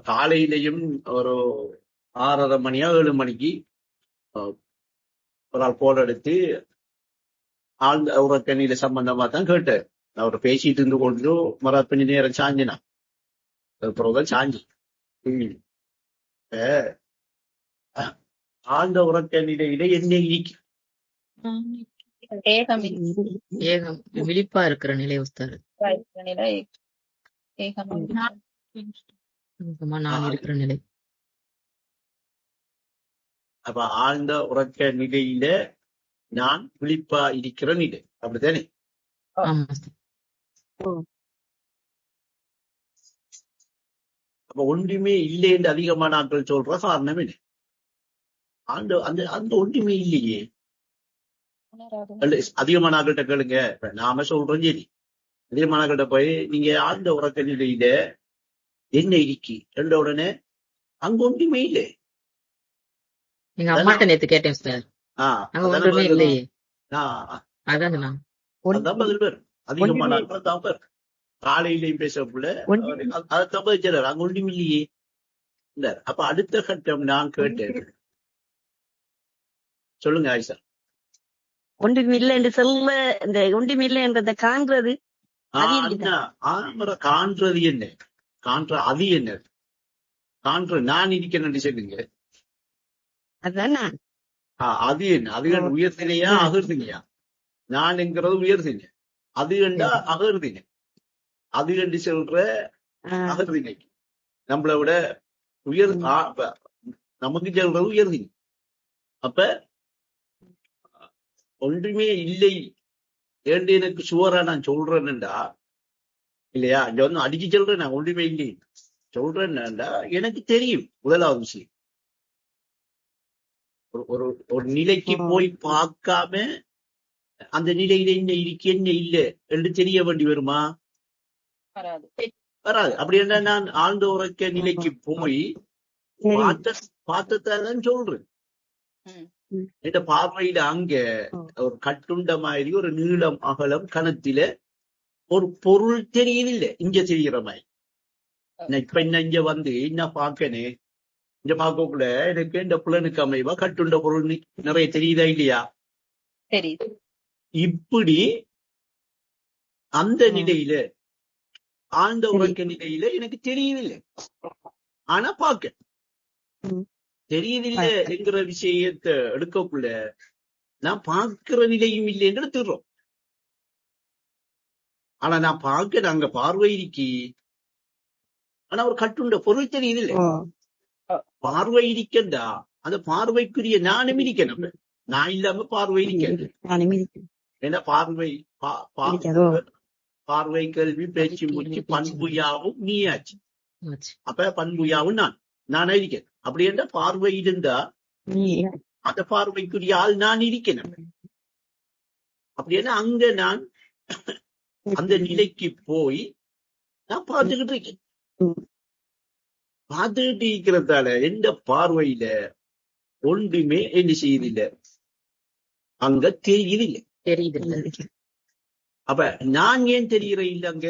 காலையிலையும் ஒரு 6:30 மணியா 7 மணிக்கு ஒரு ஆள் போன் எடுத்து ஆழ்ந்த உறக்கணியில சம்பந்தமா தான் கேட்டார். அவர் பேசிட்டு இருந்து கொண்டு மரப்பினி நேரம் சாஞ்சினா பிறகுதான் சாஞ்சி ஆழ்ந்த உறக்க நிலையில என்ன இருக்கு? ஏகம் விழிப்பா இருக்கிற நிலை உஸ்தாது. நான் இருக்கிற நிலை. அப்ப ஆழ்ந்த உறக்க நிலையில நான் விழிப்பா இருக்கிற நிலை, அப்படித்தானே? அப்ப ஒன்றுமே இல்லை என்று அதிகமான ஆட்கள் சொல்ற காரணம் என்ன? அந்த அந்த அந்த ஒன்றுமே இல்லையே. அதிகமான ஆட்கள்கிட்ட கேளுங்க. நாம சொல்றோம் சரி, அதிகமான ஆட்கள்கிட்ட போய் நீங்க ஆழ்ந்த உறக்க நிலையில என்ன இருக்கு என்ற உடனே அங்க ஒன்றுமே இல்லை. எங்க அம்மாட்ட நேத்து கேட்டேன் சார். ஒன்றுமே இல்லையே. அதான் பதில் பேர் அதிகமான ஆட்கள் தான் பேர் காலையிலையும் பேசக்குள்ள அதை தப்பிச்சார். அங்க ஒன்றும் இல்லையே. அப்ப அடுத்த கட்டம் நான் கேட்டேன். சொல்லுங்க ஆயிஷா. ஒன்றுமில்லை என்று சொல்ல, இந்த ஒன்றுமில்லை என்றதை காண்றது காண்றது என்ன? காண்ற அது என்ன? காண்ற நான் இருக்கேன் சொல்லுங்க. அதான் அது என்ன? அது உயர்த்தினையா அகர்த்தினையா? நான் என்கிறது உயர்த்தினை, அது என்றா அகர்த்தினை. அது என்று சொல்ற அகர்த்தினை நம்மளை விட உயர், நமக்கு சொல்றது உயர்த்தினை. அப்ப ஒன்றுமே இல்லை என்று எனக்கு சுவரா நான் சொல்றேன்டா இல்லையா? இங்க வந்து அடிச்சு சொல்றேன், நான் ஒன்றுமே இல்லை சொல்றேன்டா எனக்கு தெரியும். முதலாவது விஷயம், ஒரு ஒரு நிலைக்கு போய் பார்க்காம அந்த நிலையில என்ன இருக்கு என்ன இல்லை என்று தெரிய வேண்டி வருமா? வராது. அப்படி என்ன நான் ஆழ்ந்த உறக்க நிலைக்கு போய் பார்த்ததான் சொல்றேன். என்ற பார்வையில அங்க ஒரு கட்டுண்ட மாதிரி ஒரு நீளம் அகலம் கணத்தில ஒரு பொருள் தெரியவில்லை. இங்க தெரிகிற மாதிரி இப்ப என்ன இங்க வந்து என்ன பார்க்கனே, இங்க பார்க்கக்குள்ள எனக்கு இந்த புலனுக்கு அமைவா கட்டுண்ட பொருள் நிறைய தெரியுதா இல்லையா? இப்படி அந்த நிலையில ஆழ்ந்த உறக்க நிலையில எனக்கு தெரியவில்லை. ஆனா பார்க்க தெரியவில்லை என்கிற விஷயத்தை எடுக்கக்குள்ள நான் பார்க்கிற நிலையும் இல்லை என்று எடுத்துடுறோம். ஆனா நான் பார்க்க அங்க பார்வை இருக்கி, ஆனா ஒரு கட்டுண்ட பொருள் தெரியுதில்லை. பார்வை இருக்கண்டா அந்த பார்வைக்குரிய நானும் இருக்கணும். நான் இல்லாம பார்வை இருக்க. ஏன்னா பார்வை கல்வி பேச்சு மூச்சு பண்புயாவும் நீயாச்சு. அப்ப பண்புயாவும் நானா இருக்கேன். அப்படி என்ற பார்வை இருந்தா அந்த பார்வைக்குரிய ஆள் நான் இருக்கணும். அப்படி என்ன அங்க நான் அந்த நிலைக்கு போய் நான் பார்த்துக்கிட்டு இருக்கேன். பார்த்துக்கிட்டு இருக்கிறதால எந்த பார்வையில ஒன்றுமே என்ன செய்யதில்லை, அங்க தெரியுதில்லை. அப்ப நான் ஏன் தெரிகிற இல்லை? அங்க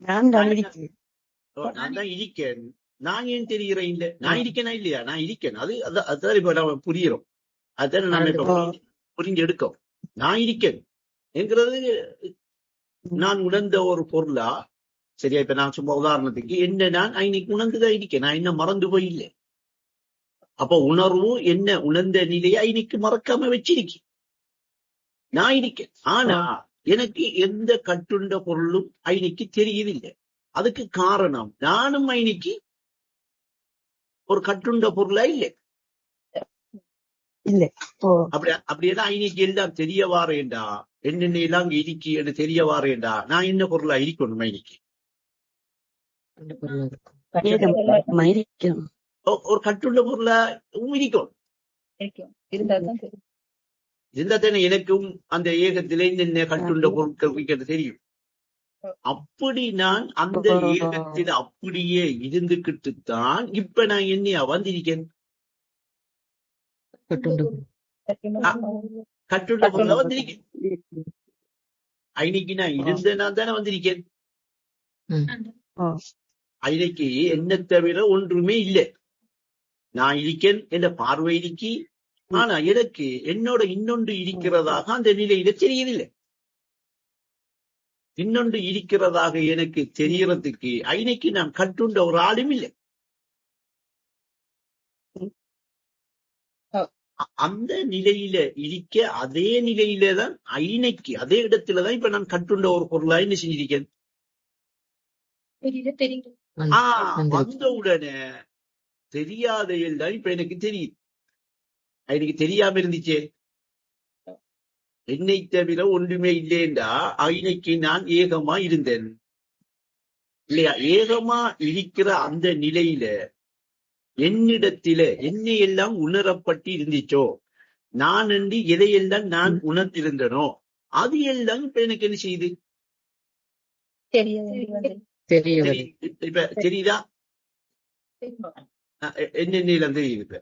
நான் தான் இருக்கேன். நான் ஏன் தெரிகிற இல்லை? நான் இருக்கேனா இல்லையா? நான் இருக்கேன். அதுதான் இப்ப நம்ம புரியுறோம். அதுதான் நம்ம இப்ப புரிஞ்சு எடுக்கும். நான் இருக்கேன் என்கிறது நான் உணர்ந்த ஒரு பொருளா? சரியா? இப்ப நான் சும்மா உதாரணத்துக்கு என்ன நான் இன்னைக்கு உணர்ந்துதான் இருக்கேன். நான் என்ன மறந்து போய் இல்லை. அப்ப உணர்வு என்ன உணர்ந்த நிலையா இன்னைக்கு மறக்காம வச்சிருக்கேன். நான் இருக்கேன். ஆனா எனக்கு எந்த கட்டுண்ட பொருளும் இன்னைக்கு தெரியவில்லை. அதுக்கு காரணம் நானும் இன்னைக்கு ஒரு கட்டுண்ட பொருளா இல்லை. அப்படியே இன்னைக்கு எல்லாம் தெரிய வாரேண்டா, என்னென்ன எல்லாம் அங்க இருக்கி என்று தெரிய வாரேண்டா, நான் என்ன பொருளா இருக்கணும் இன்னைக்கு? ஒரு கட்டுண்ட பொருளா இருக்கும். இருந்தா தானே எனக்கும் அந்த ஏகத்திலே என்ன கட்டுண்ட பொருட்கள் தெரியும். அப்படி நான் அந்த ஏகத்தில் அப்படியே இருந்துகிட்டு தான் இப்ப நான் என்னையா வந்திருக்கேன். கட்டுண்ட பொருளா வந்திருக்கேன். இன்னைக்கு நான் இருந்தேன்னா தானே வந்திருக்கேன். ஐனைக்கு என்ன தவிர ஒன்றுமே இல்லை. நான் இருக்கேன் என்ற பார்வை இருக்கி, ஆனா எனக்கு என்னோட இன்னொன்று இருக்கிறதாக அந்த நிலையில தெரியவில்லை. இன்னொன்று இருக்கிறதாக எனக்கு தெரியறதுக்கு ஐனைக்கு நான் கட்டுண்ட ஒரு ஆளும் இல்லை. அந்த நிலையில இருக்க அதே நிலையில தான் ஐனைக்கு அதே இடத்துலதான் இப்ப நான் கட்டுண்ட ஒரு பொருளா என்ன செஞ்சிருக்கேன். வந்த உடனே தெரியாத எல்லாம் இப்ப எனக்கு தெரியுது. எனக்கு தெரியாம இருந்துச்சே, என்னை தவிர ஒன்றுமே இல்லைண்டா ஐனைக்கு நான் ஏகமா இருந்தேன் இல்லையா. ஏகமா இருக்கிற அந்த நிலையில என்னிடத்தில என்னை எல்லாம் உணரப்பட்டு இருந்துச்சோ, நான் என்று எதையெல்லாம் நான் உணர்ந்திருந்தனோ அது எல்லாம் இப்ப எனக்கு என்ன செய்யுது, இப்ப தெரியுதா. என்னென்ன தெரியுது, இப்ப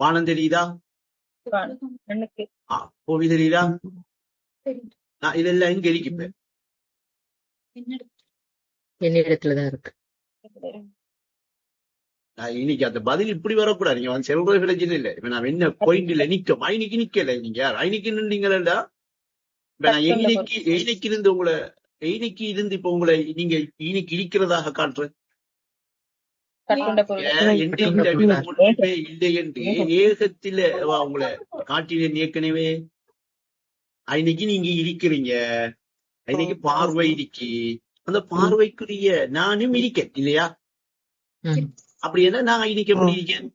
வானம் தெரியுதா, பூமி தெரியுதா, இதெல்லாம் எங்க இருக்கு, இப்ப என்னிடத்துலதான் இருக்கு. இன்னைக்கு அந்த பதில் இப்படி வரக்கூடாது. நீங்க வந்து செல்ற பிரச்சனை இல்லை. இப்ப நான் என்ன பாயிண்ட்ல நிக்கும், ஐனிக்கு நிக்கல. நீங்க யார் ஐனிக்கு நின்றீங்களா? இப்ப நான் எயினைக்கு இருந்து உங்களை எயினைக்கு இருந்து இப்ப உங்களை நீங்க இன்னைக்கு இருக்கிறதாக காட்டுறேன். ஒன்றுமே இல்லை என்று ஏகத்தில உங்களை காட்டினேன் ஏற்கனவே. ஐனைக்கு நீங்க இருக்கிறீங்க, ஐனைக்கு பார்வை இருக்கி, அந்த பார்வைக்குரிய நானும் இருக்கேன் இல்லையா. அப்படி என்ன நான் ஐனிக்க முடியிருக்கேன்,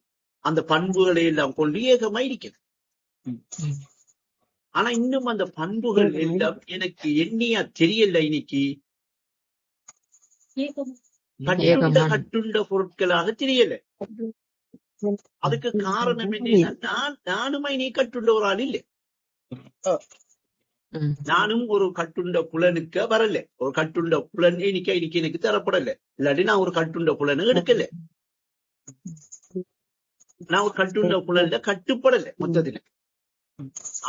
அந்த பண்புகளை எல்லாம் கொண்டு ஏகமா இருக்கேன். ஆனா இன்னும் அந்த பண்புகள் எல்லாம் எனக்கு எண்ணியா தெரியல. இன்னைக்கு கட்டுண்ட பொருட்களாக தெரியல. அதுக்கு காரணம் என்னன்னா, நானும் ஐனி கட்டுண்ட ஒரு ஆள் இல்லை. நானும் ஒரு கட்டுண்ட புலனுக்கு வரல. ஒரு கட்டுண்ட புலன் இன்னைக்கு எனக்கு தரப்படல. இல்லாட்டி நான் ஒரு கட்டுண்ட புலனு எடுக்கல. நான் ஒரு கட்டுண்ட புலன்ல கட்டுப்படல மொத்தத்துல.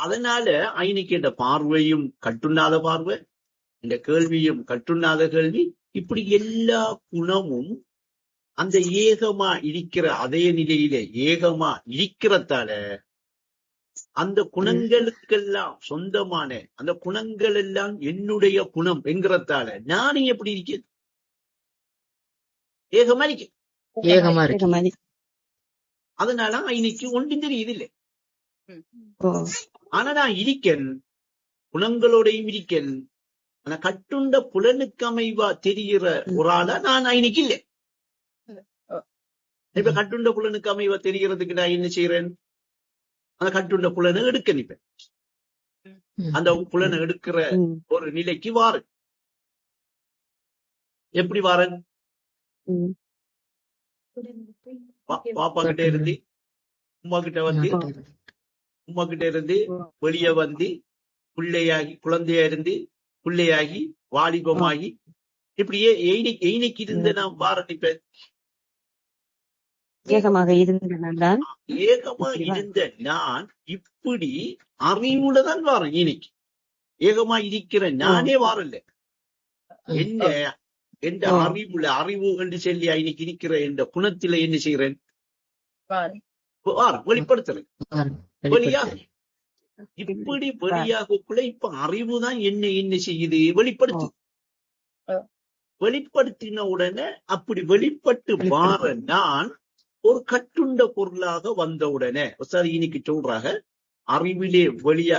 அதனால ஐனைக்கு என்ற பார்வையும் கட்டுண்ணாத பார்வை, இந்த கேள்வியும் கட்டுண்ணாத கேள்வி, இப்படி எல்லா குணமும் அந்த ஏகமா இருக்கிற அதே நிலையிலே ஏகமா இருக்கிறதால அந்த குணங்களுக்கெல்லாம் சொந்தமான அந்த குணங்கள் எல்லாம் என்னுடைய குணம் என்கிறதால நானும் எப்படி இருக்கேன், ஏகமா இருக்கேன். அதனால இன்னைக்கு ஒன்றும் தெரியுது இல்லை. ஆனா நான் இருக்கேன், குணங்களோடையும் இருக்கேன். ஆனா கட்டுண்ட புலனுக்கு அமைவா தெரிகிற ஒரு ஆளா நான் இன்னைக்கு இல்லை. இப்ப கட்டுண்ட புலனுக்கு அமைவா தெரிகிறதுக்கு நான் என்ன செய்யறேன், அந்த கட்டுண்ட புலனை எடுக்க நிப்பேன். அந்த புலனை எடுக்கிற ஒரு நிலைக்கு வாரன். எப்படி வாரன், பாப்பா கிட்ட இருந்து உமா கிட்ட வந்து, உமா கிட்ட இருந்து வெளியே வந்து பிள்ளையாகி, குழந்தையா இருந்து பிள்ளையாகி, வாலிபமாகி, இப்படியே எய்னைக்கு இருந்த நான் வாரணிப்பேன். ஏகமாக இருந்த நான் இப்படி அறிவுலதான் வாரேன். இன்னைக்கு ஏகமா இருக்கிற நானே வாரல. என்ன எந்த அறிவுல அறிவு என்று சொல்லி இன்னைக்கு இருக்கிற என்ற குணத்தில என்ன செய்யறேன், வெளிப்படுத்துறேன். வெளியாக இப்படி வெளியாகக்குள்ள இப்ப அறிவுதான் என்ன செய்யுது, வெளிப்படுத்து. வெளிப்படுத்தின உடனே அப்படி வெளிப்பட்டு வார நான் ஒரு கட்டுண்ட பொருளாக வந்த உடனே சார் இன்னைக்கு சொல்றாங்க, அறிவிலே வெளிய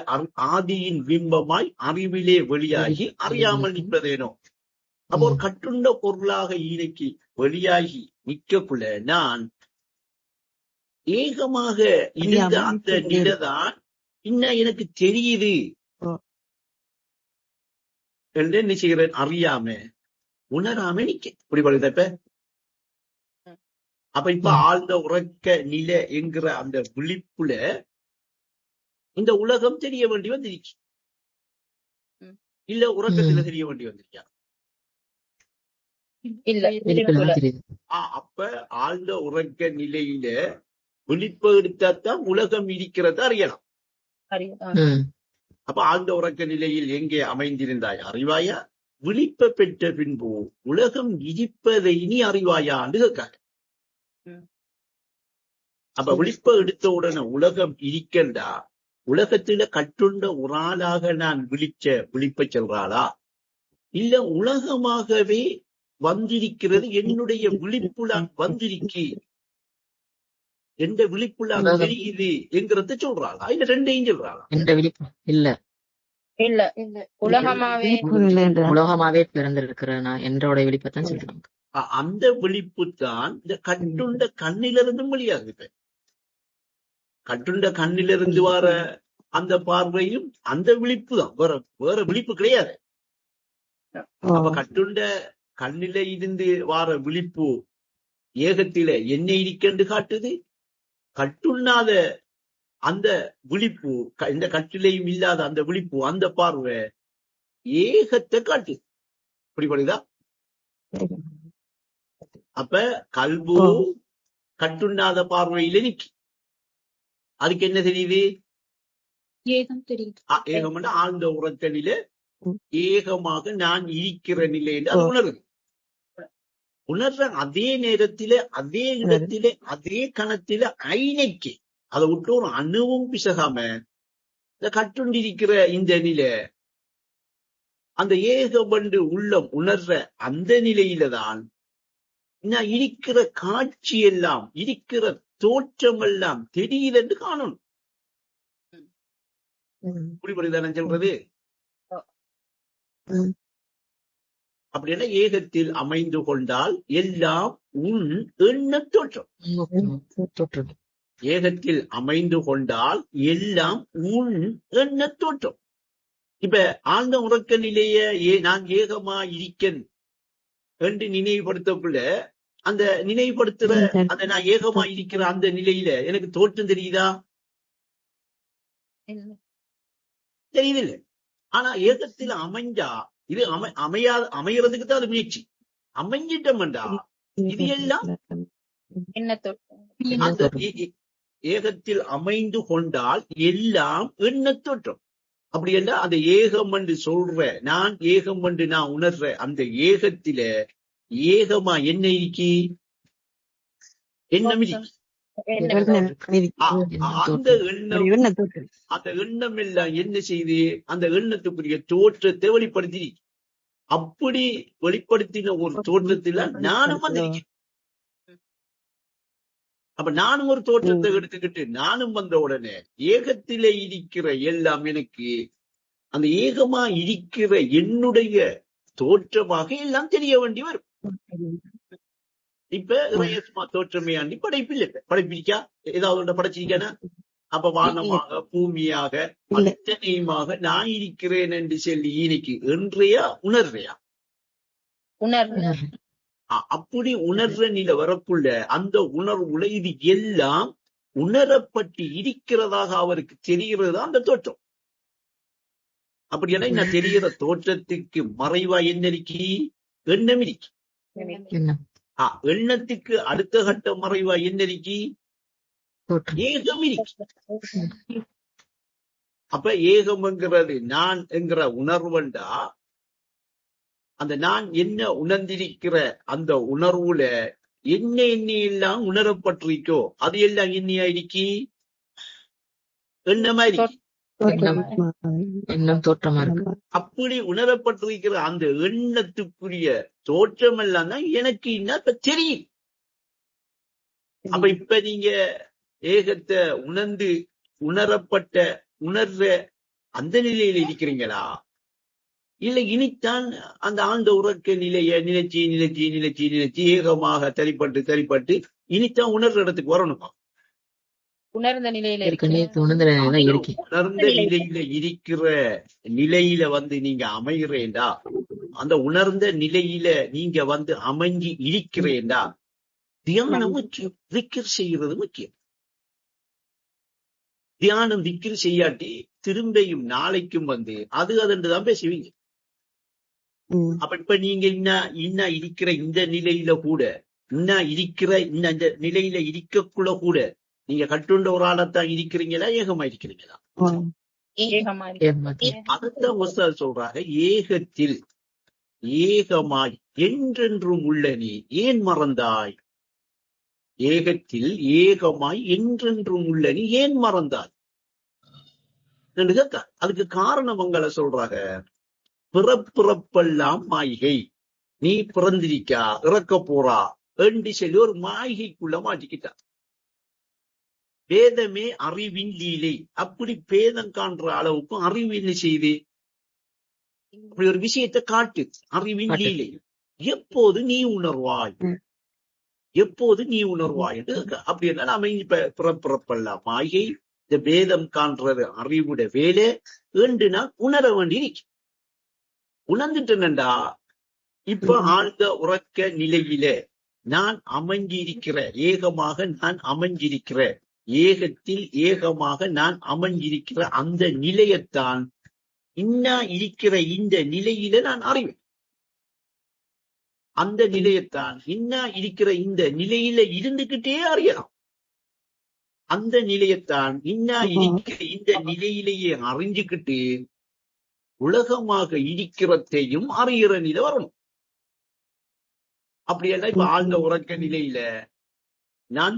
ஆதியின் பிம்பமாய் அறிவிலே வெளியாகி அறியாமல் நிற்பதேனோ. அப்ப ஒரு கட்டுண்ட பொருளாக இன்னைக்கு வெளியாகி நிற்கக்குள்ள நான் ஏகமாக இருந்த அந்த நிலைதான் இன்னும் எனக்கு தெரியுது என்று என்ன செய்கிறேன், அறியாம உணராம நிக்க இப்படி பழுதப்ப. அப்ப இப்ப ஆழ்ந்த உறக்க நிலை என்கிற அந்த விழிப்புல இந்த உலகம் தெரிய வேண்டி வந்திருக்கு, இல்ல உறக்கத்துல தெரிய வேண்டி வந்திருக்கா? அப்ப ஆழ்ந்த உறக்க நிலையில விழிப்பு எடுத்தாத்தான் உலகம் இருக்கிறத அறியலாம். அப்ப ஆழ்ந்த உறக்க நிலையில் எங்கே அமைந்திருந்தாய், அறிவாயா விழிப்ப பெற்ற பின்பு உலகம் இருப்பதை இனி அறிவாயான்னு கேட்காங்க. அப்ப விழிப்ப எடுத்த உடனே உலகம் இருக்கண்டா, உலகத்துல கட்டுண்ட ஒரு ஆளாக நான் விழிப்ப சொல்றாளா, இல்ல உலகமாகவே வந்திருக்கிறது என்னுடைய விழிப்புலான் வந்திருக்கி, எந்த விழிப்புலான் தெரியுது என்கிறத சொல்றாளா, இல்ல ரெண்டையும் சொல்றாளா? எந்த விழிப்பு இல்ல இல்ல உலகமாவே பிறந்திருக்கிற நான் என்றோட விழிப்பத்தான் சொல்றாங்க. அந்த விழிப்பு தான் இந்த கட்டுண்ட கண்ணிலிருந்தும் வெளியாகுது. கட்டுண்ட கண்ணிலிருந்து வர அந்த பார்வையும் அந்த விழிப்பு தான், வேற விழிப்பு கிடையாது. அப்ப கட்டுண்ட கண்ணில இருந்து வார விழிப்பு ஏகத்தில என்ன இருக்கென்று காட்டுது. கட்டுண்ணாத அந்த விழிப்பு, இந்த கட்டிலையும் இல்லாத அந்த விழிப்பு, அந்த பார்வை ஏகத்தை காட்டுது. புரியுதா? அப்ப கல்பு கட்டுண்ணாத பார்வையில நிக்கி, அதுக்கு என்ன தெரியுது? ஏகம் தெரியுது. ஏகம் ஆழ்ந்த உறக்கனில ஏகமாக நான் இருக்கிற நிலை என்று அது உணருது. உணர்ற அதே நேரத்தில, அதே இடத்தில, அதே கணத்தில ஐநைக்கு அதை விட்டு ஒரு அணுவும் பிசகாம இந்த கட்டுண்டிருக்கிற இந்த நிலை, அந்த ஏகபண்டு உள்ளம் உணர்ற அந்த நிலையில தான் நான் இருக்கிற காட்சி எல்லாம், இருக்கிற தோற்றம் எல்லாம் தெரியுது என்று காணணும். புரியுதா நான் சொல்றது? அப்படின்னா ஏகத்தில் அமைந்து கொண்டால் எல்லாம் உன் எண்ண தோற்றம். ஏகத்தில் அமைந்து கொண்டால் எல்லாம் உன் எண்ண தோற்றம். இப்ப ஆழ்ந்த உறக்க நிலைய நான் ஏகமா இருக்கேன் என்று நினைவுபடுத்தக்குள்ள, அந்த நினைவுபடுத்துற அந்த நான் ஏகமா இருக்கிற அந்த நிலையில எனக்கு தோற்றம் தெரியுதா? தெரியுதில்ல. ஆனா ஏகத்தில் அமைஞ்சா இது அமையறதுக்கு தான் அது முயற்சி. அமைஞ்சிட்டோம்டா இது எல்லாம் ஏகத்தில் அமைந்து கொண்டால் எல்லாம் எண்ண தோற்றம். அப்படி என்றால் அந்த ஏகம் என்று சொல்ற, நான் ஏகம் என்று நான் உணர்ற அந்த ஏகத்தில ஏகமா என்ன இருக்கி? எண்ணம் இருக்கி. அந்த எண்ணம் எல்லாம் என்ன செய்து அந்த எண்ணத்துக்குரிய தோற்றத்தை வெளிப்படுத்தி, அப்படி வெளிப்படுத்தின ஒரு தோற்றத்தில் நானும் வந்திருக்கேன். அப்ப நானும் ஒரு தோற்றத்தை எடுத்துக்கிட்டு நானும் வந்த உடனே ஏகத்திலே இருக்கிற எல்லாம் எனக்கு அந்த ஏகமா இருக்கிற என்னுடைய தோற்றமாக எல்லாம் தெரிய வேண்டி வரும். இப்ப இறையஸ்மா தோற்றமே ஆண்டி படைப்பில்லை, படைப்பிரிக்கா ஏதாவது படைச்சிருக்கானா? அப்ப வானமாக பூமியாக அத்தனையுமாக நான் இருக்கிறேன் என்று சொல்லி இன்னைக்கு என்றையா உணர்றையா? அப்படி உணர்ற நிலை வரக்குள்ள அந்த உணர்வுல இது எல்லாம் உணரப்பட்டு இருக்கிறதாக அவருக்கு தெரிகிறது அந்த தோற்றம். அப்படின்னா நான் தெரிகிற தோற்றத்துக்கு மறைவா என்ன இருக்கி? எண்ணம் இருக்கி. எண்ணத்துக்கு அடுத்த கட்ட மறைவா என்ன இருக்கி? ஏகம் இருக்கி. அப்ப ஏகம்ங்கிறது நான் என்கிற உணர்வுண்டா, அந்த நான் என்ன உணர்ந்திருக்கிற அந்த உணர்வுல என்ன எல்லாம் உணரப்பட்டிருக்கோ அது எல்லாம் என்னையா இருக்கி? எண்ணமா இருக்கி. எண்ணம் தோற்றமா இருக்கு. அப்படி உணரப்பட்டிருக்கிற அந்த எண்ணத்துக்குரிய தோற்றம் எல்லாம் தான் எனக்கு என்ன தெரியும். அப்ப இப்ப நீங்க ஏகத்தை உணர்ந்து உணரப்பட்ட உணர்ற அந்த நிலையில இருக்கிறீங்களா? இல்லை இனித்தான் அந்த ஆழ்ந்த உறக்க நிலைய நினைச்சி நினைச்சி நினைச்சி நினைச்சி ஏகமாக தரிப்பட்டு இனித்தான் உணர்ற இடத்துக்கு வரணுமா? உணர்ந்த நிலையில உணர்ந்த நிலையில இருக்கிற நிலையில வந்து நீங்க அமைகிறேன்டா, அந்த உணர்ந்த நிலையில நீங்க வந்து அமைஞ்சி இருக்கிறேன்டா, தியானம் முக்கியம், திக்ர் செய்கிறது முக்கியம். தியானம் திக்ர் செய்யாட்டி திரும்பியும் நாளைக்கும் வந்து அது அதென்றுதான் பேசுவீங்க. அப்ப இப்ப நீங்க இன்ன இருக்கிற இந்த நிலையில கூட, இருக்கிற இந்த நிலையில இருக்கக்குள்ள கூட நீங்க கட்டுண்ட ஒரு ஆளத்தான் இருக்கிறீங்களா, ஏகமா இருக்கிறீங்களா? அதைத்தான் சொல்றாங்க, ஏகத்தில் ஏகமாய் என்றென்றும் உள்ள நீ ஏன் மறந்தாய்? ஏகத்தில் ஏகமாய் என்றென்றும் உள்ள நீ ஏன் மறந்தாய் என்று கேட்க. அதுக்கு காரணமங்களை சொல்றாங்க. பிறப்பிறப்பெல்லாம் மாய்கை, நீ பிறந்திருக்கா இறக்க போறா என்று சொல்லி ஒரு மாய்கைக்குள்ள மாட்டிக்கிட்டா. பேதமே அறிவின் லீலை. அப்படி பேதம் காண்ற அளவுக்கு அறிவு என்ன செய்து அப்படி ஒரு விஷயத்தை காட்டு. அறிவின் லீலை எப்போது நீ உணர்வாய், எப்போது நீ உணர்வாய் என்று அப்படி என்ன நாம இப்ப பிறப்பிறப்பெல்லாம் மாய்கை, இந்த பேதம் காண்றது அறிவுட வேலை என்று நான் உணர வேண்டி உணர்ந்துட்டேன்டா. இப்ப ஆழ்ந்த உறக்க நிலையில நான் அமைஞ்சிருக்கிற ஏகமாக நான் அமைஞ்சிருக்கிற ஏகத்தில் ஏகமாக நான் அமைஞ்சிருக்கிற அந்த நிலையத்தான் இன்னா இருக்கிற இந்த நிலையில நான் அறிவேன். அந்த நிலையத்தான் இன்னா இருக்கிற இந்த நிலையில இருந்துகிட்டே அறியலாம். அந்த நிலையத்தான் இன்னா இருக்கிற இந்த நிலையிலேயே அறிஞ்சுக்கிட்டு உலகமாக இருக்கிறதையும் அறிகிற நிலை வரணும். அப்படியெல்லாம் இப்ப ஆழ்ந்த உறக்க நிலையில நான்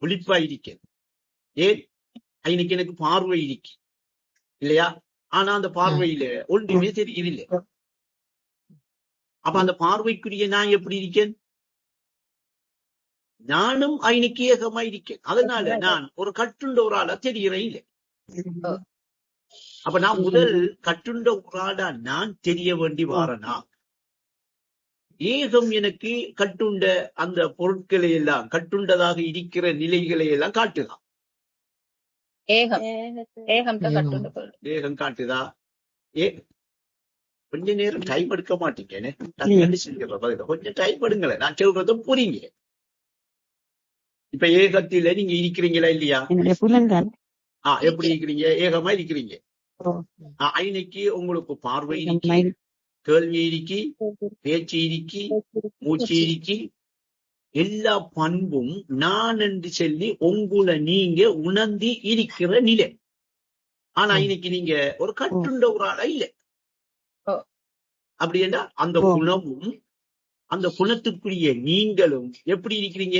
விழிப்பா இருக்கேன். ஏன் இன்னைக்கு எனக்கு பார்வை இருக்கு இல்லையா? ஆனா அந்த பார்வையில ஒன்றுமே தெரியவில்லை. அப்ப அந்த பார்வைக்குரிய நான் எப்படி இருக்கேன்? நானும் ஐனுக்கு ஏகமா இருக்கேன். அதனால நான் ஒரு கட்டுண்ட ஒரு ஆளா தெரிகிறேன் இல்லை. அப்ப நான் முதல் கட்டுண்ட ஒரு ஆளா நான் தெரிய வேண்டி வாரனா, ஏகம் எனக்கு கட்டுண்ட அந்த பொருட்களை எல்லாம் கட்டுண்டதாக இருக்கிற நிலைகளை எல்லாம் காட்டுதான். ஏகம் காட்டுதா? கொஞ்ச நேரம் டைம் எடுக்க மாட்டீங்கன்னு கொஞ்சம் டைம் எடுங்களேன். நான் சொல்றதும் புரியுங்க. இப்ப ஏகத்தில நீங்க இருக்கிறீங்களா இல்லையா? எப்படி இருக்கிறீங்க? ஏகமா இருக்கிறீங்க. இன்னைக்கு உங்களுக்கு பார்வை இருக்கு, கேள்வி இருக்கு, பேச்சு இருக்கு, மூச்சு இருக்கு, எல்லா பண்பும் நான் என்று சொல்லி உங்களை நீங்க உணர்ந்து இருக்கிற நிலை. ஆனா இன்னைக்கு நீங்க ஒரு கட்டுண்ட ஒரு ஆளா இல்லை. அப்படி என்றா அந்த குணமும் அந்த குணத்துக்குரிய நீங்களும் எப்படி இருக்கிறீங்க?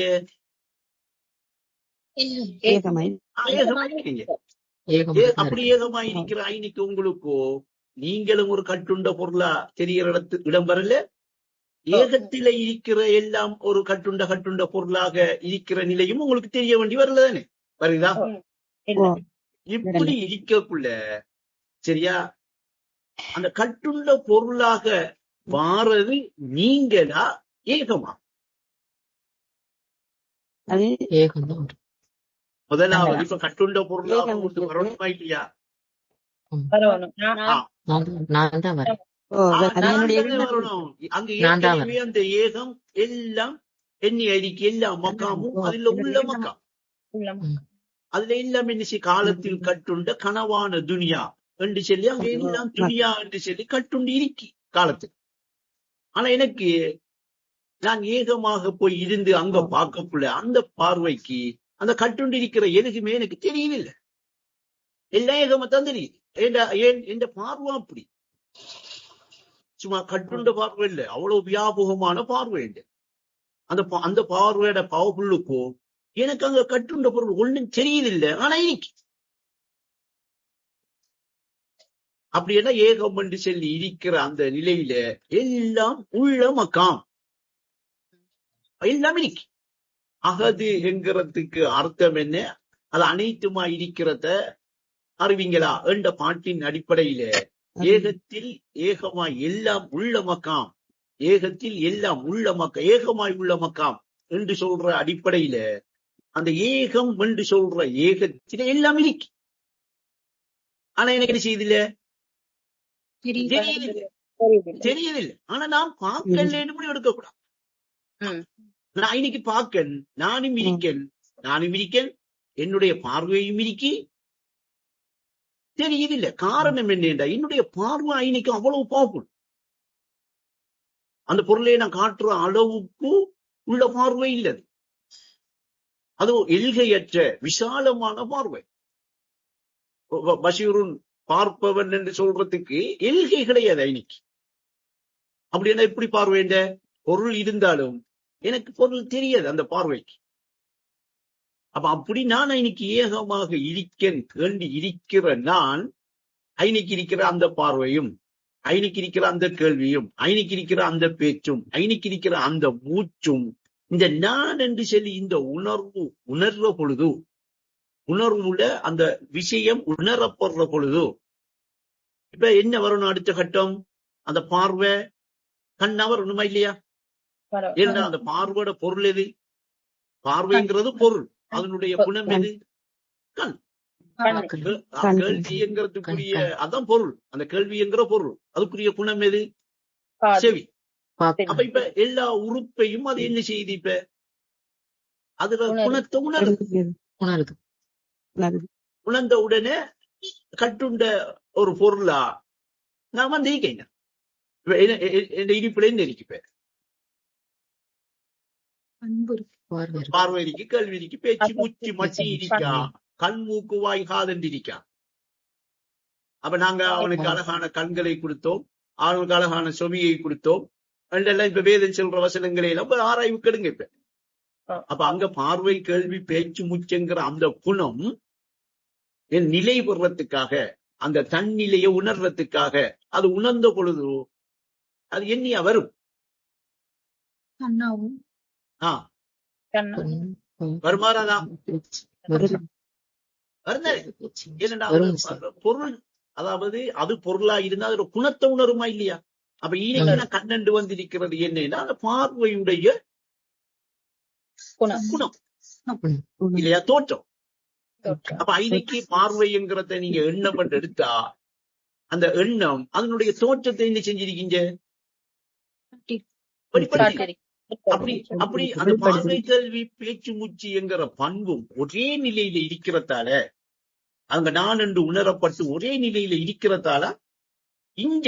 அப்படி ஏகமாய் இருக்கிற இன்னைக்கு உங்களுக்கோ நீங்களும் ஒரு கட்டுண்ட பொருளா தெரிகிற இடம் வரல. ஏகத்தில இருக்கிற எல்லாம் ஒரு கட்டுண்ட பொருளாக இருக்கிற நிலையும் உங்களுக்கு தெரிய வேண்டி வரல தானே? வருதா? இப்படி இருக்கக்குள்ள சரியா அந்த கட்டுண்ட பொருளாக மாறது நீங்களா ஏகமா? முதலாவது இப்ப கட்டுண்ட பொருளாக வரணுமா இல்லையா? அங்க ஏற்கனவே அந்த ஏகம் எல்லாம் எண்ணி அறிக்கை எல்லாம் மக்காமும் அதுல உள்ள மக்காம். அதுல எல்லாம் என்ன காலத்தில் கட்டுண்ட கனவான துனியா என்று சொல்லி அங்க எல்லாம் துனியா என்று சொல்லி கட்டுண்டு இருக்கி காலத்தில். ஆனா எனக்கு நான் ஏகமாக போய் இருந்து அங்க பார்க்கக்குள்ள அந்த பார்வைக்கு அந்த கட்டுண்டு இருக்கிற எதுக்குமே எனக்கு தெரியவில்லை. எல்லாம் ஏகமாத்தான் தெரியுது. என் பார்வை அப்படி சும்மா கட்டுண்ட பார்வை இல்லை, அவ்வளவு வியாபகமான பார்வை இல்லை. அந்த பார்வையோட பவர்ஃபுல்லுக்கோ எனக்கு அங்க கட்டுண்ட பொருள் ஒண்ணும் தெரியுதில்லை. ஆனா இன்னைக்கு அப்படி என்ன ஏகம் என்று சொல்லி இருக்கிற அந்த நிலையில எல்லாம் உள்ள மக்காம் எல்லாம் இன்னைக்கு. அகது என்கிறதுக்கு அர்த்தம் என்ன? அது அனைத்துமா இருக்கிறத அறிவிங்களா என்ற பாட்டின் அடிப்படையில ஏகத்தில் ஏகமாய் எல்லாம் உள்ள மக்காம், ஏகத்தில் எல்லாம் உள்ள மக்காம், ஏகமாய் உள்ள மக்காம் என்று சொல்ற அடிப்படையில அந்த ஏகம் என்று சொல்ற ஏகத்தில எல்லாம் இருக்கு. ஆனா எனக்கு என்ன செய்யுதில்ல, தெரியவில்லை. ஆனா நான் பார்க்கலன்னு கூட எடுக்கக்கூடாது. நான் இன்னைக்கு பார்க்க நானும் இருக்கேன், என்னுடைய பார்வையும் இருக்கி தெரியுதில்லை. காரணம் என்னென்றா என்னுடைய பார்வை இன்னைக்கு அவ்வளவு பவர்ஃபுல். அந்த பொருளை நான் காட்டுற அளவுக்கு உள்ள பார்வை இல்லை. அது எல்கையற்ற விசாலமான பார்வை. பஷீருன் பார்ப்பவன் என்று சொல்றதுக்கு எல்கை கிடையாது இன்னைக்கு. அப்படின்னா எப்படி பார்வைண்ட பொருள் இருந்தாலும் எனக்கு பொருள் தெரியாது அந்த பார்வைக்கு. அப்ப அப்படி நான் இன்னைக்கு ஏகமாக இருக்கேன் கேள்வி இருக்கிற நான் ஐநைக்கு இருக்கிற அந்த பார்வையும், ஐநைக்கு இருக்கிற அந்த கேள்வியும், ஐநைக்கு இருக்கிற அந்த பேச்சும், ஐநைக்கு இருக்கிற அந்த மூச்சும், இந்த நான் என்று சொல்லி இந்த உணர்ற பொழுது, உணர்வுல அந்த விஷயம் உணரப்படுற பொழுது இப்ப என்ன வரணும்? அடுத்த கட்டம் அந்த பார்வை கண்ணா வரணுமா இல்லையா? ஏன்னா அந்த பார்வையோட பொருள் எது? பார்வைங்கிறது பொருள், அதனுடைய குணம் எது? கண். கேள்விங்கிறதுக்குரிய அதான் பொருள், அந்த கேள்விங்கிற பொருள், அதுக்குரிய குணம் எது? செவி. அப்ப இப்ப எல்லா உறுப்பையும் அது என்ன செய்யுது? இப்ப அதுல குணத்தை உணருது. உணர்ந்த உடனே கட்டுண்ட ஒரு பொருளா நான் வந்து இருக்கேன். இடிப்புல என்ன இருக்கு? பார்வை இருக்கு, கேள்வி இருக்கு, பேச்சு மூச்சு மச்சி இருக்கா, கண் மூக்கு வாய் காதண்டு இருக்கா. அப்ப நாங்க அவனுக்கு அழகான கண்களை கொடுத்தோம், அவனுக்கு அழகான சொவியை கொடுத்தோம். இப்ப வேதம் சொல்ற வசனங்களை எல்லாம் ஆராய்வு கெடுங்க. இப்ப அப்ப அங்க பார்வை கேள்வி பேச்சு மூச்சுங்கிற அந்த குணம் என் நிலை பெறத்துக்காக, அந்த தன்னிலையை உணர்றதுக்காக, அது உணர்ந்த பொழுது அது எண்ணியா வரும். வருமாறாதான் பொருள், அதாவது அது பொருளா இருந்தா அதோட குணத்தை உணருமா இல்லையா? அப்ப ஈனக்கு கண்ணண்டு வந்திருக்கிறது என்னன்னா அந்த பார்வையுடைய குணம் இல்லையா, தோற்றம். அப்ப ஐநைக்கு பார்வைங்கிறத நீங்க எண்ணம் பண்ணி எடுத்தா அந்த எண்ணம் அதனுடைய தோற்றத்தை என்ன செஞ்சிருக்கீங்க? அப்படி அப்படி அந்த பார்வை கேள்வி பேச்சு மூச்சு என்கிற பண்பும் ஒரே நிலையில இருக்கிறதால, அங்க நான் என்று உணரப்பட்டு ஒரே நிலையில இருக்கிறதால இங்க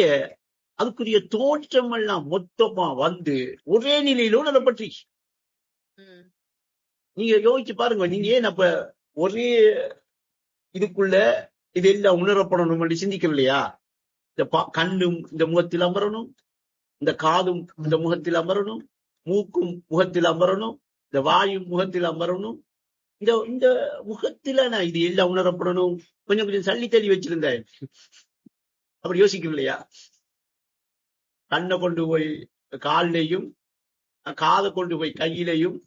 அதுக்குரிய தோற்றம் எல்லாம் மொத்தமா வந்து ஒரே நிலையில உணரப்பட்டு. நீங்க யோசிச்சு பாருங்க, நீங்க ஏன் அப்ப ஒரே இதுக்குள்ள இதெல்லாம் உணரப்படணும் என்று சிந்திக்கிற இல்லையா? இந்த கண்ணும் இந்த முகத்தில் அமரணும், இந்த காதும் இந்த முகத்தில் அமரணும், மூக்கும் முகத்தில் அமரணும், இந்த வாயும் முகத்தில் அமரணும். இந்த முகத்தில நான் இது எல்லாம் உணரப்படணும். கொஞ்சம் கொஞ்சம் சல்லி தள்ளி வச்சிருந்தேன். அப்படி யோசிக்கணும் இல்லையா? கண்ணை கொண்டு போய் காலிலையும், காதை கொண்டு போய் கையிலையும்,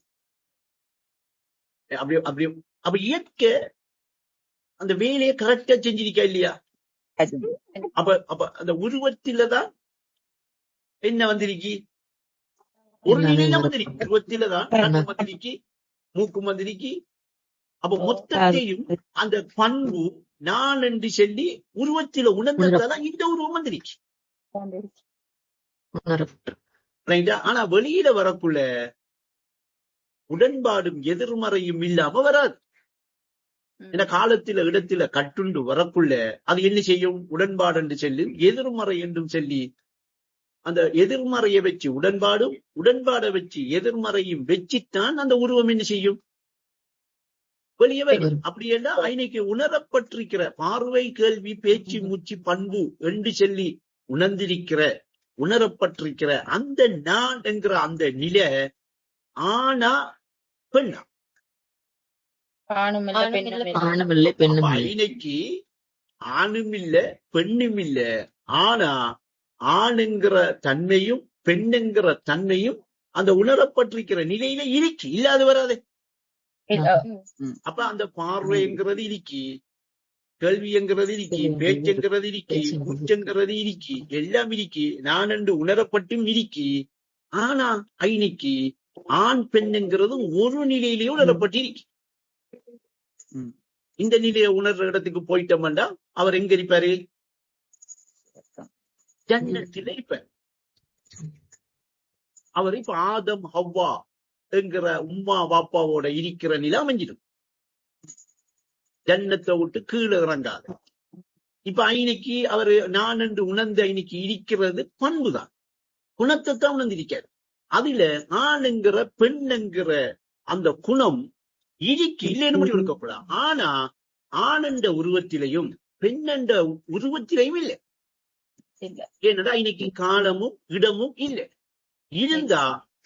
அப்படி அப்படி அப்ப இயற்க அந்த வேலையை கரெக்டா செஞ்சிருக்கா இல்லையா? அப்ப அப்ப அந்த உருவத்திலதான் என்ன வந்திருக்கி? ஒரு நிலையில வந்திருக்கு. உருவத்திலதான் கண்ணு வந்திருக்கி, மூக்கும் வந்திருக்கி. அப்ப மொத்தத்தையும் அந்த பண்பு நான் என்று சொல்லி உருவத்தில உணர்ந்ததால இந்த உருவம் வந்திருக்கு. ஆனா வெளியில வரக்குள்ள உடன்பாடும் எதிர்மறையும் இல்லாம வராது. இந்த காலத்தில இடத்துல கட்டுண்டு வரக்குள்ள அது என்ன செய்யும்? உடன்பாடு என்று சொல்லி எதிர்மறை என்றும் சொல்லி அந்த எதிர்மறையை வச்சு உடன்பாடும், உடன்பாடை வச்சு எதிர்மறையும் வச்சுத்தான் அந்த உருவம் என்ன செய்யும்? வெளியே வரும். அப்படி என்றால் ஐநைக்கு உணரப்பட்டிருக்கிற பார்வை கேள்வி பேச்சு மூச்சு பண்பு என்று சொல்லி உணர்ந்திருக்கிற, உணரப்பட்டிருக்கிற அந்த நான் என்கிற அந்த நிலை ஆனா பெண்ணா? ஐநைக்கு ஆணும் இல்ல பெண்ணும் இல்ல. ஆனா ஆணுங்கிற தன்மையும் பெண்ணுங்கிற தன்மையும் அந்த உணரப்பட்டிருக்கிற நிலையில இருக்கு, இல்லாது வராது. அப்ப அந்த பார்வைங்கிறது இருக்கி, கேள்விங்கிறது இருக்கி, பேச்சுங்கிறது இருக்கி, உச்சங்கிறது இருக்கி, எல்லாம் இருக்கி, நான் என்று உணரப்பட்டும் இருக்கி. ஆனா ஐநைக்கு ஆண் பெண்ணுங்கிறது ஒரு நிலையிலேயே உணரப்பட்டிருக்கு. இந்த நிலையை உணர்ற இடத்துக்கு போயிட்டோம்டா அவர் எங்க இருப்பாரு? ஜன்னத்தில இருப்பார். அவர் இப்ப ஆதம் ஹவ்வா என்கிற உம்மா பாப்பாவோட இருக்கிற நிலை அமைஞ்சிடும். ஜன்னத்தை விட்டு கீழே இறங்காது. இப்ப ஐநைக்கு அவரு நான் என்று உணர்ந்த ஐநைக்கு இருக்கிறது பண்புதான், குணத்தை தான் உணர்ந்திருக்காரு. அதுல ஆணுங்கிற பெண்ணுங்கிற அந்த குணம் இருக்கு, இல்லைன்னு முடிவு எடுக்கப்படாது. ஆனா ஆனந்த உருவத்திலையும் பெண்ணென்ற உருவத்திலையும் இல்லை. இல்ல. ஏன்னா இன்னைக்கு காலமும் இடமும் இல்லை. இருந்தா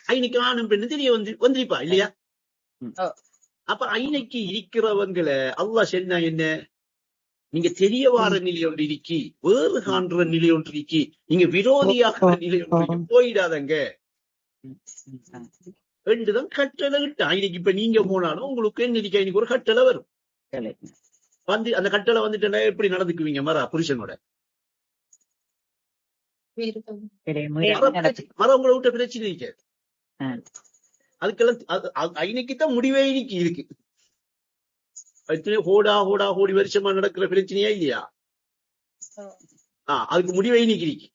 இன்னைக்கு ஆணும் பெண்ணு தெரிய வந்திருப்பா இல்லையா? அப்ப இன்னைக்கு இருக்கிறவங்களை அல்லாஹ் சொன்னா என்ன, நீங்க தெரிய வார நிலை ஒன்று இருக்கி, வேறு காண்ற நிலை ஒன்று இருக்கி, நீங்க விரோதியாகிற நிலை ஒன்று போயிடாதங்க என்றுதான் கட்டளை விட்டா. இன்னைக்கு இப்ப நீங்க போனாலும் உங்களுக்கு என்ன இருக்கா, இன்னைக்கு ஒரு கட்டளை வரும். வந்து அந்த கட்டளை வந்துட்டு எப்படி நடந்துக்குவீங்க மரா புருஷனோட? மரம் உங்களை விட்ட பிரச்சனை இருக்காது. அதுக்கெல்லாம் இன்னைக்குதான் முடிவே இன்னைக்கு இருக்கு. கோடி வருஷமா நடக்கிற பிரச்சனையா இல்லையா? அதுக்கு முடிவே இன்னைக்கு இருக்கு.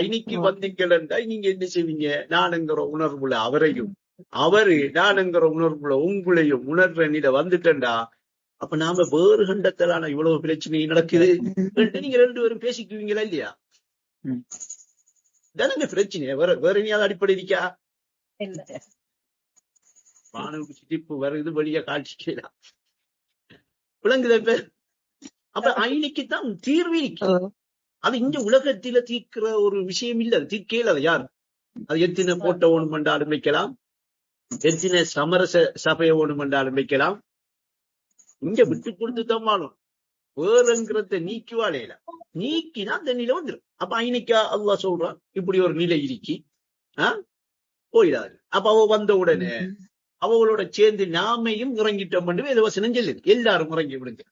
இன்னைக்கு வந்தீங்களா நீங்க என்ன செய்வீங்க? நானுங்கிற உணர்வுல அவரையும், அவரு நானுங்கிற உணர்வுல உங்களையும் உணர்ற நிலை வந்துட்டா, அப்ப நாம வேறு கண்டத்திலான இவ்வளவு பிரச்சனை நடக்குது நீங்க ரெண்டு பேரும் பேசிக்குவீங்களா இல்லையா? தானங்க பிரச்சனை. வேற எங்கேயாவது அடிப்படை இருக்கா? வானவுக்கு சிட்டிப்பு வருது வெளியே காட்சிக்கலாம் விளங்குத பேர். அப்ப இன்னைக்குதான் தீர்வு இருக்கு. அது இந்த உலகத்தில தீர்க்கிற ஒரு விஷயம் இல்ல. தீர்க்கல அது யார்? அது எத்தனை போட்ட ஓணும் என்றாலும் வைக்கலாம், எத்தனை சமரச சபையை ஓணும் என்றாலும் வைக்கலாம். இங்க விட்டு கொடுத்து தம்மாலும் வேறுங்கிறத நீக்குவாளையில நீக்கினா அந்த நிலை வந்துடும். அப்ப இன்னைக்கா அல்லாஹ் சொல்றான் இப்படி ஒரு நிலை இருக்கி போயிடாது. அப்ப அவ வந்த உடனே அவங்களோட சேர்ந்து நாமையும் இறங்கிட்டோம் பண்ணி வேதவசனம் சொல்லுது, எல்லாரும் இறங்கி விடுங்க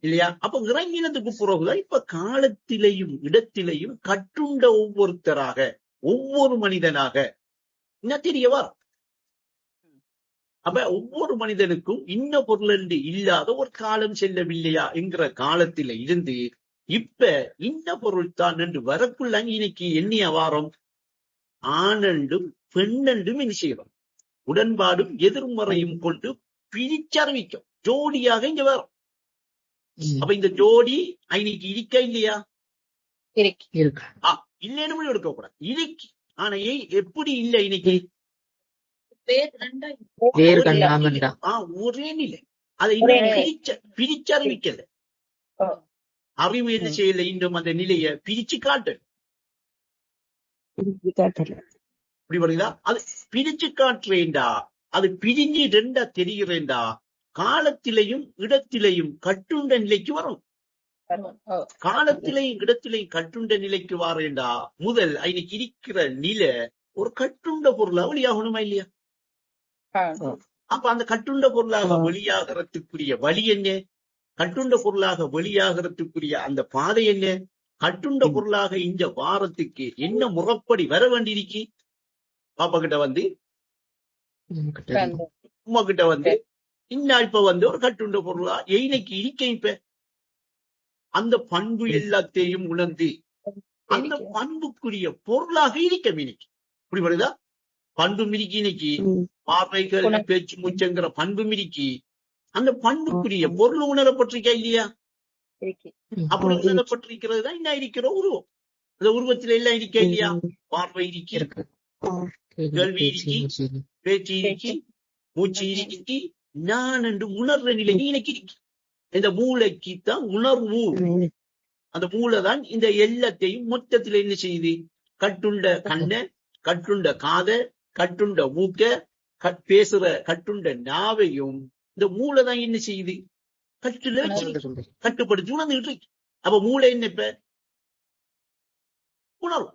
இல்லையா? அப்ப இறங்கினதுக்கு பிறகுதான் இப்ப காலத்திலையும் இடத்திலையும் கட்டுண்ட ஒவ்வொருத்தராக ஒவ்வொரு மனிதனாக என்ன தெரியவா. அப்ப ஒவ்வொரு மனிதனுக்கும் இன்ன பொருள் என்று இல்லாத ஒரு காலம் செல்லவில்லையா என்கிற காலத்தில இருந்து இப்ப இன்ன பொருள் தான் என்று வரக்குள்ள இன்னைக்கு எண்ணிய வாரம் ஆணண்டும் பெண்ணண்டும் என்ன செய்யறோம், உடன்பாடும் எதிர்மறையும் கொண்டு பிரிச்சறிவிக்கும் ஜோடியாக இங்க வரும். அப்ப இந்த ஜோடி இன்னைக்கு இருக்கா இல்லையா? இல்லைன்னு எடுக்க கூடாது, இருக்கு. ஆனா எப்படி இல்லை இன்னைக்கு? ஒரே நிலை. அதை பிரிச்சறிவிக்கல. அறிவு என்ன செய்யல, இன்னும் அந்த நிலையை பிரிச்சு காட்டு. இப்படி வருதா? அது பிரிச்சு காட்டுறேன்டா, அது பிரிஞ்சு ரெண்டா தெரிகிறேன்டா, காலத்திலையும் இடத்திலையும் கட்டுண்ட நிலைக்கு வரும். காலத்திலையும் இடத்திலையும் கட்டுண்ட நிலைக்கு வாரேண்டா முதல் இன்னைக்கு இருக்கிற நிலை ஒரு கட்டுண்ட பொருளா வெளியாகணுமா இல்லையா? அப்ப அந்த கட்டுண்ட பொருளாக வெளியாகிறதுக்குரிய வழி என்ன? கட்டுண்ட பொருளாக வெளியாகிறதுக்குரிய அந்த பாதை என்ன? கட்டுண்ட பொருளாக இந்த வாரத்துக்கு என்ன முறைப்படி வர வேண்டியிருக்கு? பாப்பா கிட்ட வந்து உமா கிட்ட வந்து இன்னும் இப்ப வந்து ஒரு கட்டுண்ட பொருளா இன்னைக்கு இருக்க. இப்ப அந்த பண்பு எல்லாத்தையும் உணர்ந்து அந்த பண்புக்குரிய பொருளாக இருக்க இன்னைக்கு. இப்படி வருதா? பண்பு மிரிக்கி இன்னைக்கு பார்வைகள் பேச்சு மூச்சங்கிற பண்பு மிரிக்கி அந்த பண்புக்குரிய பொருள் உணரப்பட்டிருக்கா இல்லையா? அப்படி உணரப்பட்டிருக்கிறது தான் என்ன இருக்கிற உருவம். அந்த உருவத்துல எல்லாம் இருக்கா இல்லையா? பார்வை இருக்கி, கேள்வி இருக்கி, பேச்சு இருக்கி, மூச்சு இருக்கி, நான் என்று உணர்ற நிலை இன்னைக்கு இருக்கு. இந்த மூளைக்குத்தான் உணர்வு. அந்த மூளைதான் இந்த எல்லாத்தையும் மொத்தத்துல என்ன செய்யுது? கட்டுண்ட கண்ண, கட்டுண்ட காத, கட்டுண்ட மூக்க, பேசுற கட்டுண்ட நாவையும் இந்த மூளைதான் என்ன செய்யுது? கட்டுல வச்சு கட்டுப்படுத்தி உணர்ந்துகிட்டு இருக்கு. அப்ப மூளை என்ன? இப்ப உணர்வு.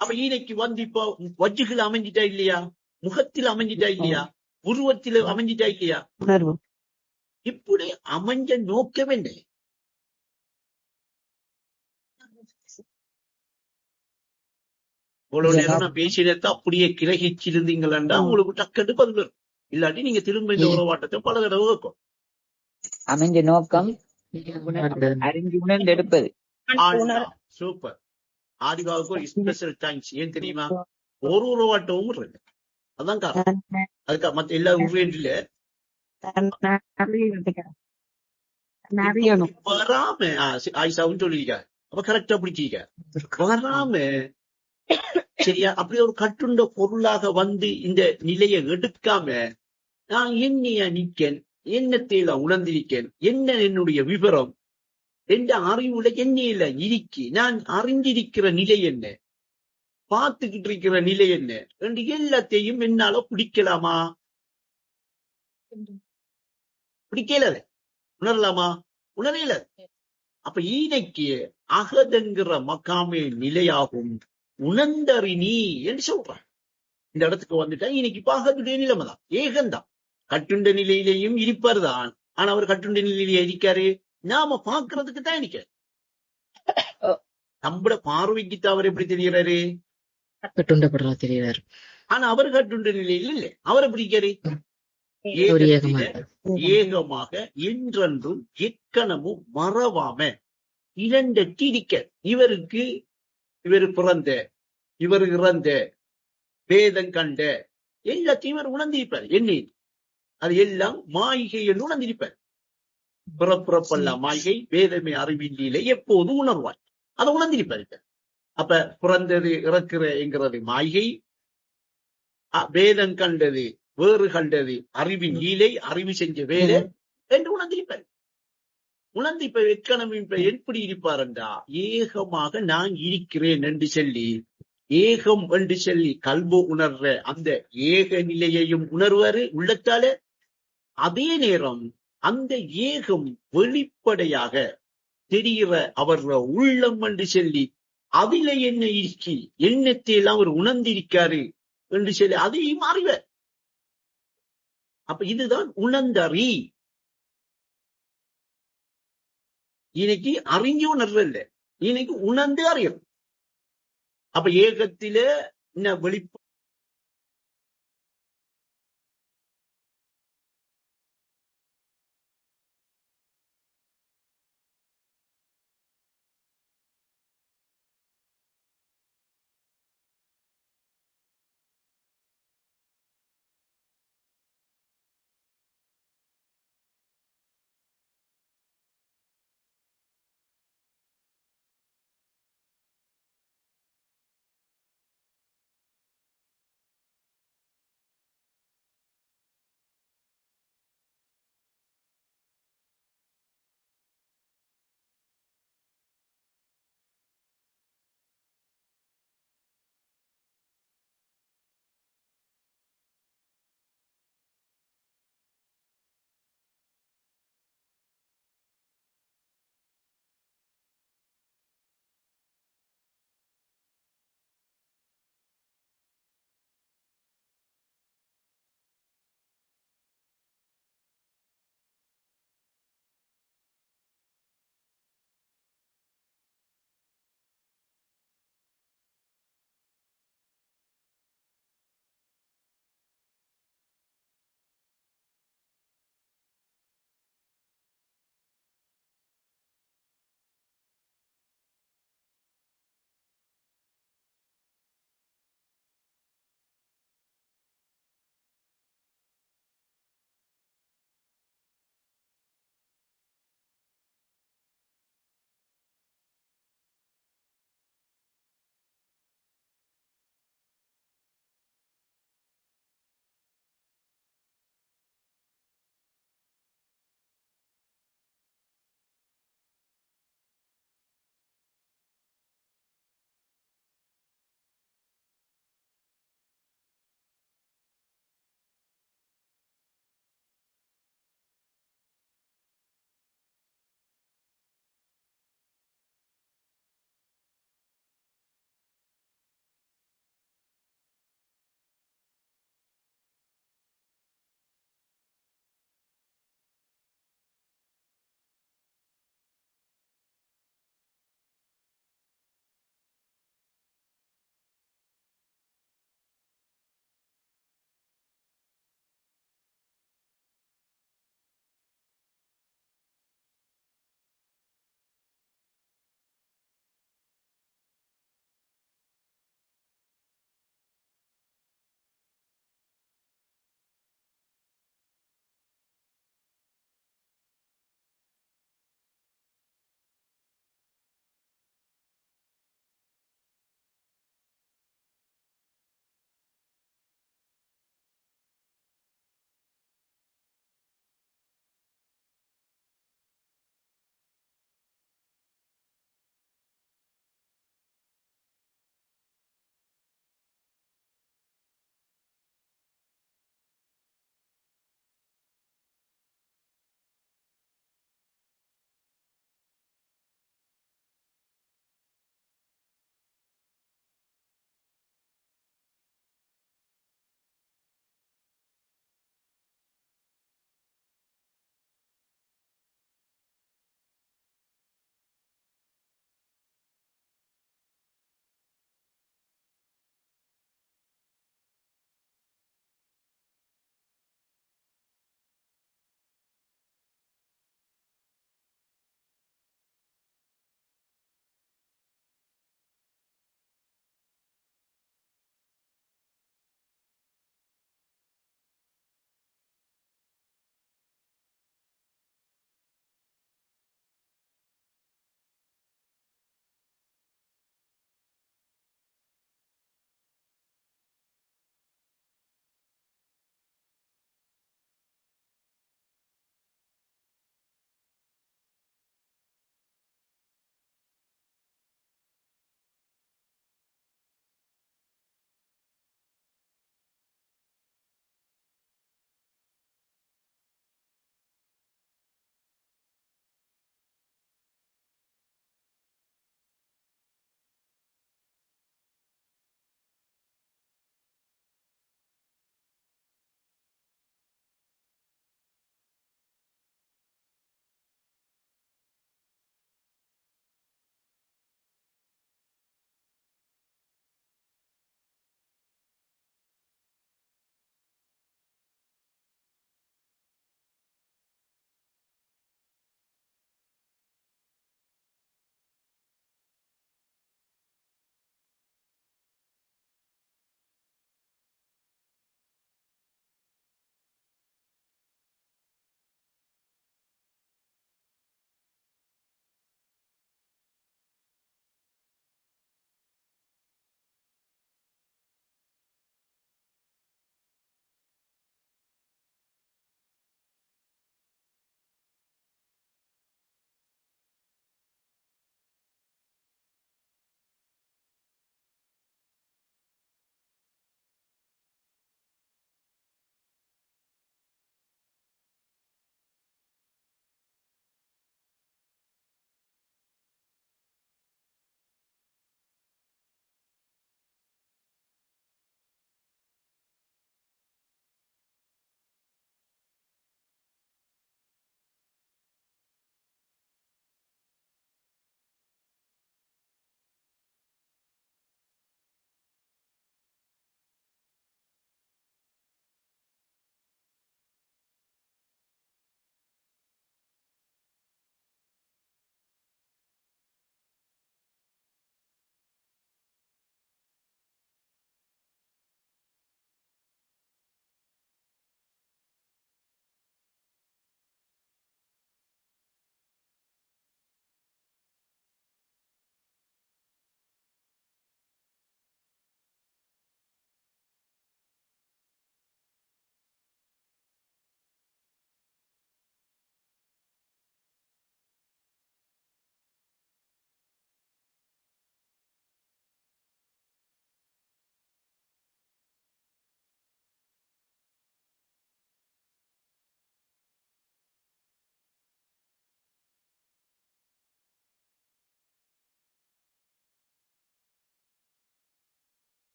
அப்ப இன்னைக்கு வந்து இப்போ வஜ்ஜுகள் அமைஞ்சிட்டா இல்லையா? முகத்தில் அமைஞ்சிட்டா இல்லையா? உருவத்தில் அமைஞ்சிட்டா இல்லையா? இப்படி அமைஞ்ச நோக்கம் என்ன? இவ்வளவு நேரம் நான் பேசினத அப்படியே கிரகிச்சிருந்தீங்களா உங்களுக்கு டக்குன்னு பதில் வரும். இல்லாட்டி நீங்க திரும்ப இந்த உறவாட்டத்தை பல தடவை வைக்கும். அமைஞ்ச நோக்கம் அறிஞ்சு உணர்ந்து எடுப்பது. சூப்பர். ஆதிகாவுக்கு ஒரு ஸ்பெஷல் தேங்க்ஸ். ஏன் தெரியுமா? ஒரு உறவாட்டமும் இருக்கு. அதான் காரணம். அதுக்காக மத்த எல்லா உருவேண்டில வராம ஆயிஷாவும் சொல்லிருக்காரு. அப்ப கரெக்டா பிடிச்சிருக்க வராம சரியா? அப்படி ஒரு கட்டுண்ட பொருளாக வந்து இந்த நிலையை எடுக்காம நான் என்னைய நிக்கன் என்னத்தையெல்லாம் உணர்ந்திருக்கேன், என்ன என்னுடைய விவரம், என்ற அறிவுல என்னையில இருக்கி நான் அறிஞ்சிருக்கிற நிலை என்ன, பார்த்துக்கிட்டு இருக்கிற நிலை என்ன என்று எல்லாத்தையும் என்னால பிடிக்கலாமா? பிடிக்கல. உணரலாமா? உணரையில. அப்ப ஈனைக்கு அகதென்கிற மக்காமே நிலையாகும் உணர்ந்தறினி என்று சொல்றான். இந்த இடத்துக்கு வந்துட்டா இன்னைக்கு இப்ப அகதுடைய நிலைமை தான், ஏகந்தான். கட்டுண்ட நிலையிலேயும் இருப்பார் தான். ஆனா அவர் கட்டுண்ட நிலையிலேயே இருக்காரு, நாம பாக்குறதுக்கு தான் இருக்காரு. நம்மட பார்வைக்குத்தான் அவர் எப்படி தெரிகிறாரு? கட்டுண்டப்படுறா தெரிகிறாரு. ஆனா அவர் கட்டுண்ட நிலையில் இல்லை. அவர் எப்படி இருக்காரு? ஏகமாக என்றென்றும் எக்கணமும் மறவாம இரண்டட்டி இருக்க. இவருக்கு இவர் பிறந்த, இவர் இறந்த, வேதம் கண்ட எல்லாத்தையும் இவர் உணர்ந்திருப்பார். என்ன அது எல்லாம் மாய்கை என்று உணர்ந்திருப்பார். பிறப்பிறப்பல்ல மாய்கை, வேதமே அறிவில்லை எப்போதும் உணர்வார். அதை உணர்ந்திருப்பார். அப்ப பிறந்தது இறக்குற என்கிறது மாய்கை, வேதம் கண்டது வேறு கண்டது அறிவின் ஈலை, அறிவு செஞ்ச வேலை என்று உணர்ந்திருப்பார். உணர்ந்து இப்ப எக்கணமும் இப்ப எப்படி இருப்பார் என்றா, ஏகமாக நான் இருக்கிறேன் என்று சொல்லி, ஏகம் என்று சொல்லி கல்பு உணர்ற அந்த ஏக நிலையையும் உணர்வாரு உள்ளத்தால. அதே நேரம் அந்த ஏகம் வெளிப்படையாக தெரிகிற அவர் உள்ளம் என்று சொல்லி அதில என்ன இருக்கி எண்ணத்தையெல்லாம் அவர் உணர்ந்திருக்காரு என்று சொல்லி அதையும் அறிவார். அப்ப இதுதான் உணர்ந்தறி. இன்னைக்கு அறிஞ்சு உணர்றல்ல, இன்னைக்கு உணர்ந்து அறியும். அப்ப ஏகத்தில வெளிப்ப